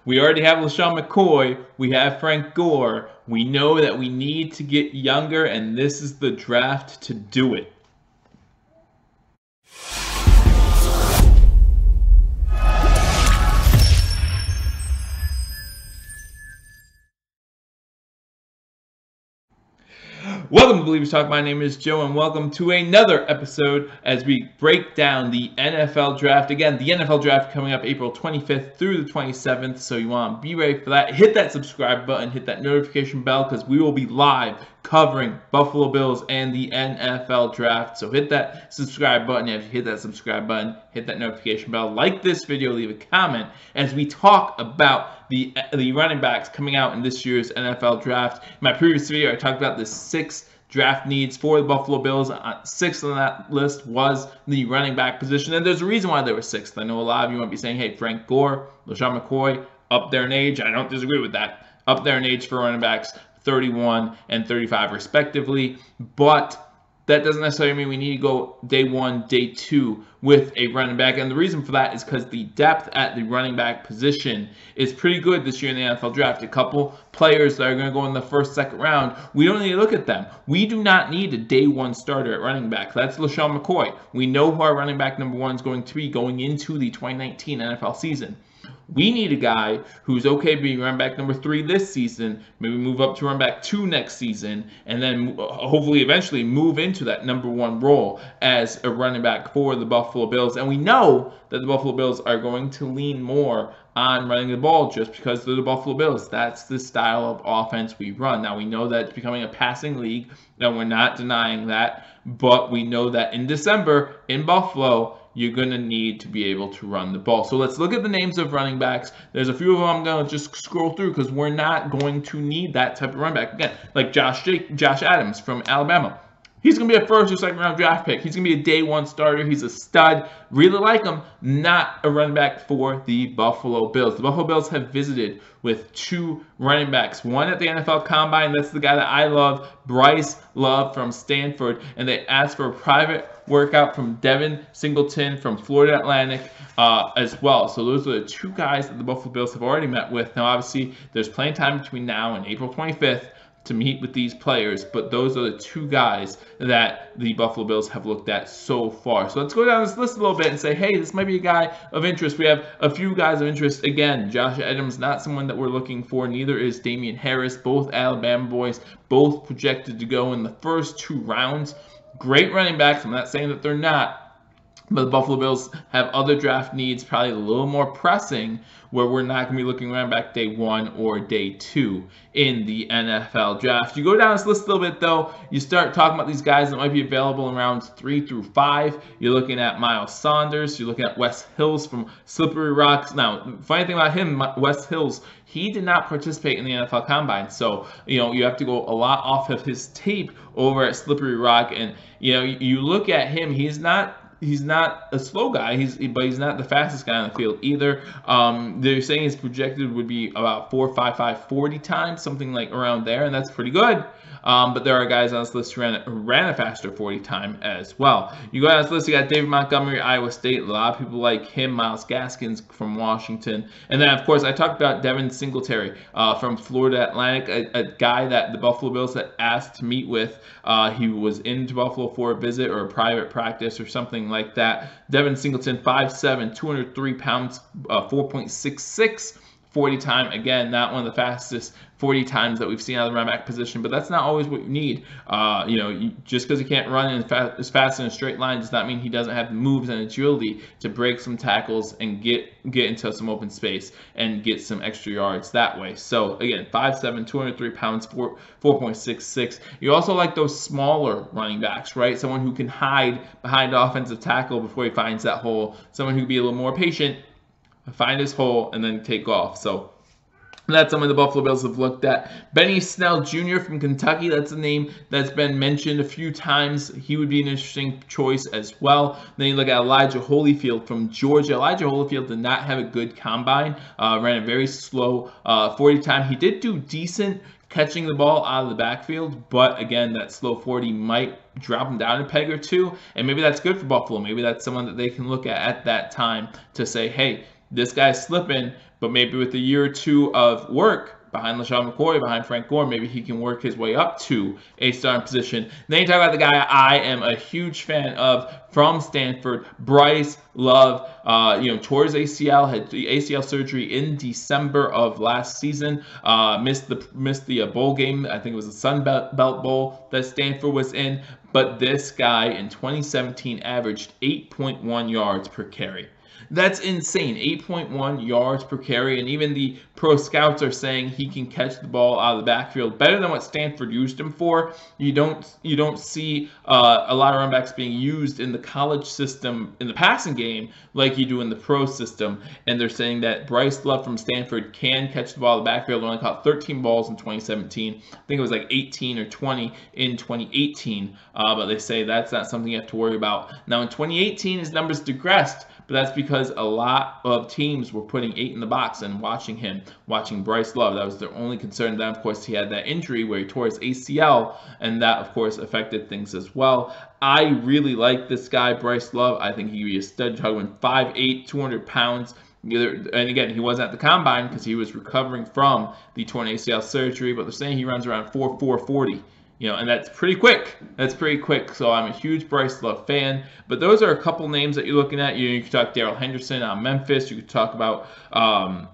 We already have Lesean Mccoy. We have Frank Gore. We know that we need to get younger, and this is the draft to do it. Welcome to Believers Talk. My name is Joe, and welcome to another episode as we break down the NFL Draft. Again, the NFL Draft coming up April 25th through the 27th, so you want to be ready for that. Hit that subscribe button, hit that notification bell, because we will be live covering Buffalo Bills and the NFL Draft. So hit that subscribe button. If you hit that subscribe button, hit that notification bell, like this video, leave a comment as we talk about the running backs coming out in this year's NFL Draft. In my previous video, I talked about the 6 draft needs for the Buffalo Bills. 6th on that list was the running back position, and there's a reason why they were 6th. I know a lot of you might be saying, hey, Frank Gore, Lesean McCoy, up there in age. I don't disagree with that. Up there in age for running backs, 31 and 35 respectively, but that doesn't necessarily mean we need to go day 1, day 2 with a running back. And the reason for that is because the depth at the running back position is pretty good this year in the NFL Draft. A couple players that are going to go in the first, second round, we don't need to look at them. We do not need a day 1 starter at running back. That's Lesean McCoy. We know who our running back number 1 is going to be going into the 2019 NFL season. We need a guy who's okay being running back number 3 this season, maybe move up to running back 2 next season, and then hopefully eventually move into that number 1 role as a running back for the Buffalo Bills. And we know that the Buffalo Bills are going to lean more on running the ball just because they're the Buffalo Bills. That's the style of offense we run. Now, we know that it's becoming a passing league, and we're not denying that, but we know that in December in Buffalo, you're going to need to be able to run the ball. So let's look at the names of running backs. There's a few of them I'm going to just scroll through because we're not going to need that type of running back. Again, like Josh Adams from Alabama. He's going to be a first or second round draft pick. He's going to be a day 1 starter. He's a stud. Really like him. Not a running back for the Buffalo Bills. The Buffalo Bills have visited with 2 running backs. One at the NFL Combine. That's the guy that I love, Bryce Love from Stanford. And they asked for a private workout from Devin Singleton from Florida Atlantic as well. So those are the 2 guys that the Buffalo Bills have already met with. Now, obviously, there's plenty of time between now and April 25th to meet with these players, but those are the 2 guys that the Buffalo Bills have looked at so far. So let's go down this list a little bit and say, hey, this might be a guy of interest. We have a few guys of interest. Again, Josh Adams, not someone that we're looking for. Neither is Damian Harris, both Alabama boys, both projected to go in the first 2 rounds. Great running backs. I'm not saying that they're not. But the Buffalo Bills have other draft needs, probably a little more pressing, where we're not going to be looking running back day 1 or day 2 in the NFL Draft. You go down this list a little bit, though. You start talking about these guys that might be available in rounds 3 through 5. You're looking at Miles Sanders. You're looking at Wes Hills from Slippery Rocks. Now, the funny thing about him, Wes Hills, he did not participate in the NFL Combine. So, you have to go a lot off of his tape over at Slippery Rock. And, you look at him, he's not a slow guy, but he's not the fastest guy on the field either. They're saying his projected would be about 4.55 40 times, something like around there, and that's pretty good. But there are guys on this list who ran a faster 40 time as well. You go down this list, you got David Montgomery, Iowa State. A lot of people like him. Miles Gaskins from Washington. And then, of course, I talked about Devin Singletary from Florida Atlantic, a guy that the Buffalo Bills had asked to meet with. He was into Buffalo for a visit or a private practice or something like that. Devin Singleton, 5'7", 203 pounds, 4.66 40 time. Again, not one of the fastest 40 times that we've seen out of the running back position, but that's not always what you need. Just because he can't run as fast in a straight line does not mean he doesn't have the moves and agility to break some tackles and get into some open space and get some extra yards that way. So again, 5'7", 203 pounds, 4.66. You also like those smaller running backs, right? Someone who can hide behind the offensive tackle before he finds that hole. Someone who can be a little more patient, find his hole, and then take off. So that's something the Buffalo Bills have looked at. Benny Snell Jr. from Kentucky, that's a name that's been mentioned a few times. He would be an interesting choice as well. Then you look at Elijah Holyfield from Georgia. Elijah Holyfield did not have a good combine, ran a very slow 40 time. He did do decent catching the ball out of the backfield, but again, that slow 40 might drop him down a peg or two, and maybe that's good for Buffalo. Maybe that's someone that they can look at that time to say, hey, this guy's slipping, but maybe with a year or two of work behind Lesean McCoy, behind Frank Gore, maybe he can work his way up to a starting position. Then you talk about the guy I am a huge fan of from Stanford, Bryce Love. Tore his ACL, had the ACL surgery in December of last season. Missed the bowl game. I think it was the Sun Belt Bowl that Stanford was in. But this guy in 2017 averaged 8.1 yards per carry. That's insane. 8.1 yards per carry, and even the pro scouts are saying he can catch the ball out of the backfield better than what Stanford used him for. You don't see a lot of running backs being used in the college system in the passing game like you do in the pro system. And they're saying that Bryce Love from Stanford can catch the ball out of the backfield. Only caught 13 balls in 2017. I think it was like 18 or 20 in 2018. But they say that's not something you have to worry about. Now in 2018, his numbers digressed. But that's because a lot of teams were putting 8 in the box and watching Bryce Love. That was their only concern. Then, of course, he had that injury where he tore his ACL, and that, of course, affected things as well. I really like this guy, Bryce Love. I think he'd be a stud juggling 5'8", 200 pounds. And again, he wasn't at the combine because he was recovering from the torn ACL surgery, but they're saying he runs around 4'4", 40. And that's pretty quick. So I'm a huge Bryce Love fan. But those are a couple names that you're looking at. You could talk Darrell Henderson out of Memphis. You could talk about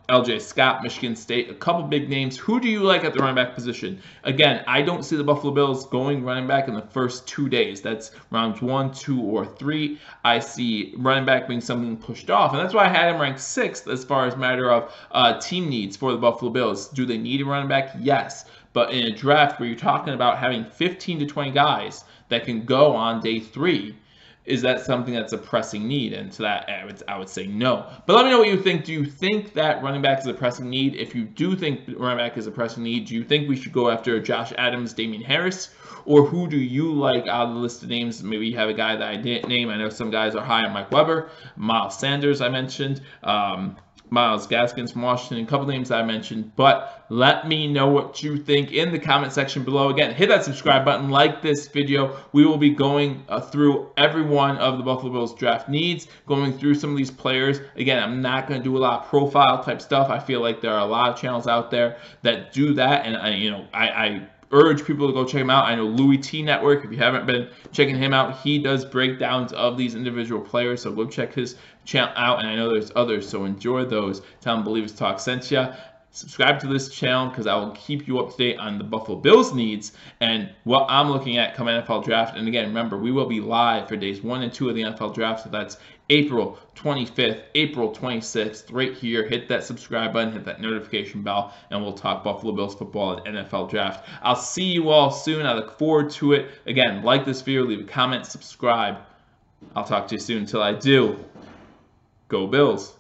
L.J. Scott, Michigan State. A couple big names. Who do you like at the running back position? Again, I don't see the Buffalo Bills going running back in the first 2 days. That's rounds 1, 2, or 3. I see running back being something pushed off. And that's why I had him ranked 6th as far as matter of team needs for the Buffalo Bills. Do they need a running back? Yes. But in a draft where you're talking about having 15 to 20 guys that can go on day 3, is that something that's a pressing need? And to that, I would say no. But let me know what you think. Do you think that running back is a pressing need? If you do think running back is a pressing need, do you think we should go after Josh Adams, Damian Harris? Or who do you like out of the list of names? Maybe you have a guy that I didn't name. I know some guys are high on Mike Weber, Miles Sanders I mentioned, Myles Gaskins from Washington, a couple names I mentioned, but let me know what you think in the comment section below. Again, hit that subscribe button, like this video. We will be going through every one of the Buffalo Bills draft needs, going through some of these players. Again, I'm not going to do a lot of profile type stuff. I feel like there are a lot of channels out there that do that, and I urge people to go check him out. I know Louis T Network, if you haven't been checking him out, he does breakdowns of these individual players, so go check his channel out, and I know there's others, so enjoy those. Tell him Believers Talk sent you. Subscribe to this channel because I will keep you up to date on the Buffalo Bills needs and what I'm looking at come NFL draft. And again, remember, we will be live for days 1 and 2 of the NFL draft, so that's April 25th, April 26th, right here. Hit that subscribe button, hit that notification bell, and we'll talk Buffalo Bills football and NFL draft. I'll see you all soon. I look forward to it. Again, like this video, leave a comment, subscribe. I'll talk to you soon. Until I do, go Bills.